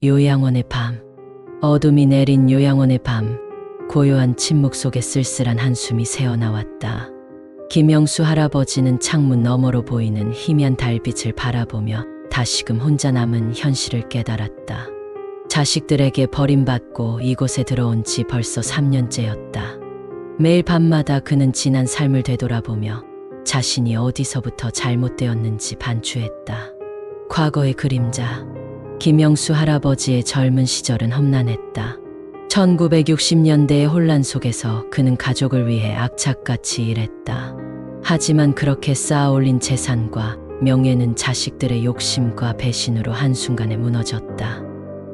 요양원의 밤. 어둠이 내린 요양원의 밤. 고요한 침묵 속에 쓸쓸한 한숨이 새어나왔다. 김영수 할아버지는 창문 너머로 보이는 희미한 달빛을 바라보며 다시금 혼자 남은 현실을 깨달았다. 자식들에게 버림받고 이곳에 들어온 지 벌써 3년째였다. 매일 밤마다 그는 지난 삶을 되돌아보며 자신이 어디서부터 잘못되었는지 반추했다. 과거의 그림자. 김영수 할아버지의 젊은 시절은 험난했다. 1960년대의 혼란 속에서 그는 가족을 위해 악착같이 일했다. 하지만 그렇게 쌓아올린 재산과 명예는 자식들의 욕심과 배신으로 한순간에 무너졌다.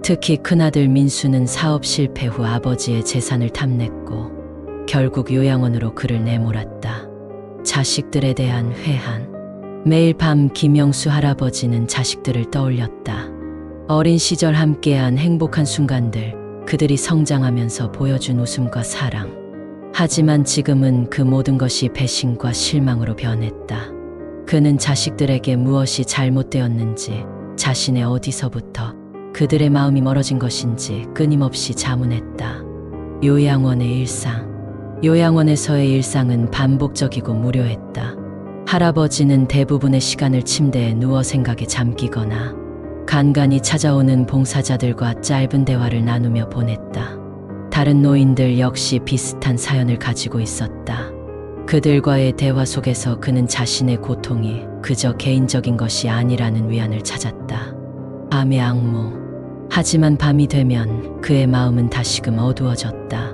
특히 큰아들 민수는 사업 실패 후 아버지의 재산을 탐냈고 결국 요양원으로 그를 내몰았다. 자식들에 대한 회한. 매일 밤 김영수 할아버지는 자식들을 떠올렸다. 어린 시절 함께한 행복한 순간들, 그들이 성장하면서 보여준 웃음과 사랑. 하지만 지금은 그 모든 것이 배신과 실망으로 변했다. 그는 자식들에게 무엇이 잘못되었는지, 자신의 어디서부터 그들의 마음이 멀어진 것인지 끊임없이 자문했다. 요양원의 일상. 요양원에서의 일상은 반복적이고 무료했다. 할아버지는 대부분의 시간을 침대에 누워 생각에 잠기거나 간간히 찾아오는 봉사자들과 짧은 대화를 나누며 보냈다. 다른 노인들 역시 비슷한 사연을 가지고 있었다. 그들과의 대화 속에서 그는 자신의 고통이 그저 개인적인 것이 아니라는 위안을 찾았다. 밤의 악몽. 하지만 밤이 되면 그의 마음은 다시금 어두워졌다.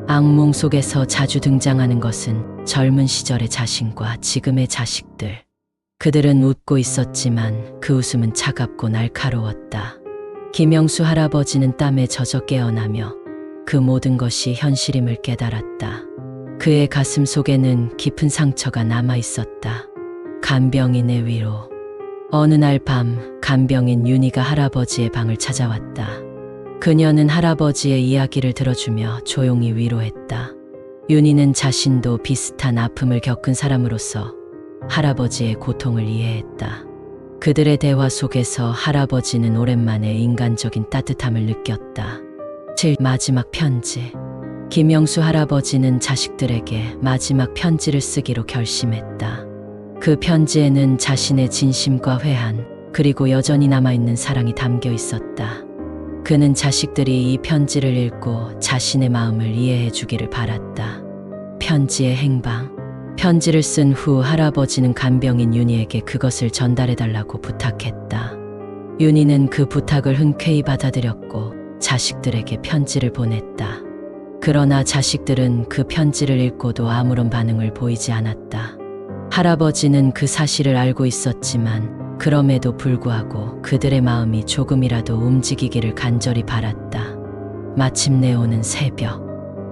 악몽 속에서 자주 등장하는 것은 젊은 시절의 자신과 지금의 자식들. 그들은 웃고 있었지만 그 웃음은 차갑고 날카로웠다. 김영수 할아버지는 땀에 젖어 깨어나며 그 모든 것이 현실임을 깨달았다. 그의 가슴 속에는 깊은 상처가 남아 있었다. 간병인의 위로. 어느 날 밤 간병인 윤희가 할아버지의 방을 찾아왔다. 그녀는 할아버지의 이야기를 들어주며 조용히 위로했다. 윤희는 자신도 비슷한 아픔을 겪은 사람으로서 할아버지의 고통을 이해했다. 그들의 대화 속에서 할아버지는 오랜만에 인간적인 따뜻함을 느꼈다. 마지막 편지. 김영수 할아버지는 자식들에게 마지막 편지를 쓰기로 결심했다. 그 편지에는 자신의 진심과 회한, 그리고 여전히 남아있는 사랑이 담겨 있었다. 그는 자식들이 이 편지를 읽고 자신의 마음을 이해해 주기를 바랐다. 편지의 행방. 편지를 쓴 후 할아버지는 간병인 윤희에게 그것을 전달해달라고 부탁했다. 윤희는 그 부탁을 흔쾌히 받아들였고 자식들에게 편지를 보냈다. 그러나 자식들은 그 편지를 읽고도 아무런 반응을 보이지 않았다. 할아버지는 그 사실을 알고 있었지만 그럼에도 불구하고 그들의 마음이 조금이라도 움직이기를 간절히 바랐다. 마침내 오는 새벽.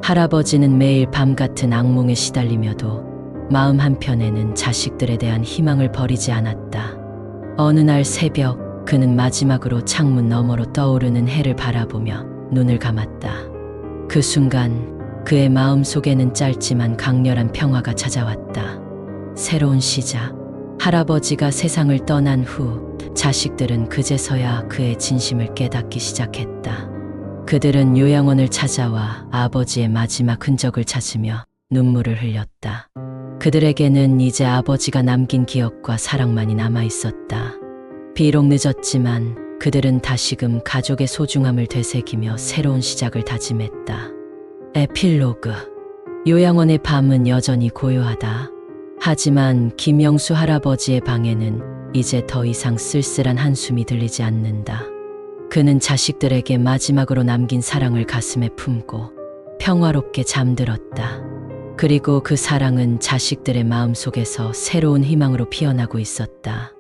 할아버지는 매일 밤 같은 악몽에 시달리며도 마음 한편에는 자식들에 대한 희망을 버리지 않았다. 어느 날 새벽 그는 마지막으로 창문 너머로 떠오르는 해를 바라보며 눈을 감았다. 그 순간 그의 마음 속에는 짧지만 강렬한 평화가 찾아왔다. 새로운 시작. 할아버지가 세상을 떠난 후 자식들은 그제서야 그의 진심을 깨닫기 시작했다. 그들은 요양원을 찾아와 아버지의 마지막 흔적을 찾으며 눈물을 흘렸다. 그들에게는 이제 아버지가 남긴 기억과 사랑만이 남아 있었다. 비록 늦었지만 그들은 다시금 가족의 소중함을 되새기며 새로운 시작을 다짐했다. 에필로그. 요양원의 밤은 여전히 고요하다. 하지만 김영수 할아버지의 방에는 이제 더 이상 쓸쓸한 한숨이 들리지 않는다. 그는 자식들에게 마지막으로 남긴 사랑을 가슴에 품고 평화롭게 잠들었다. 그리고 그 사랑은 자식들의 마음 속에서 새로운 희망으로 피어나고 있었다.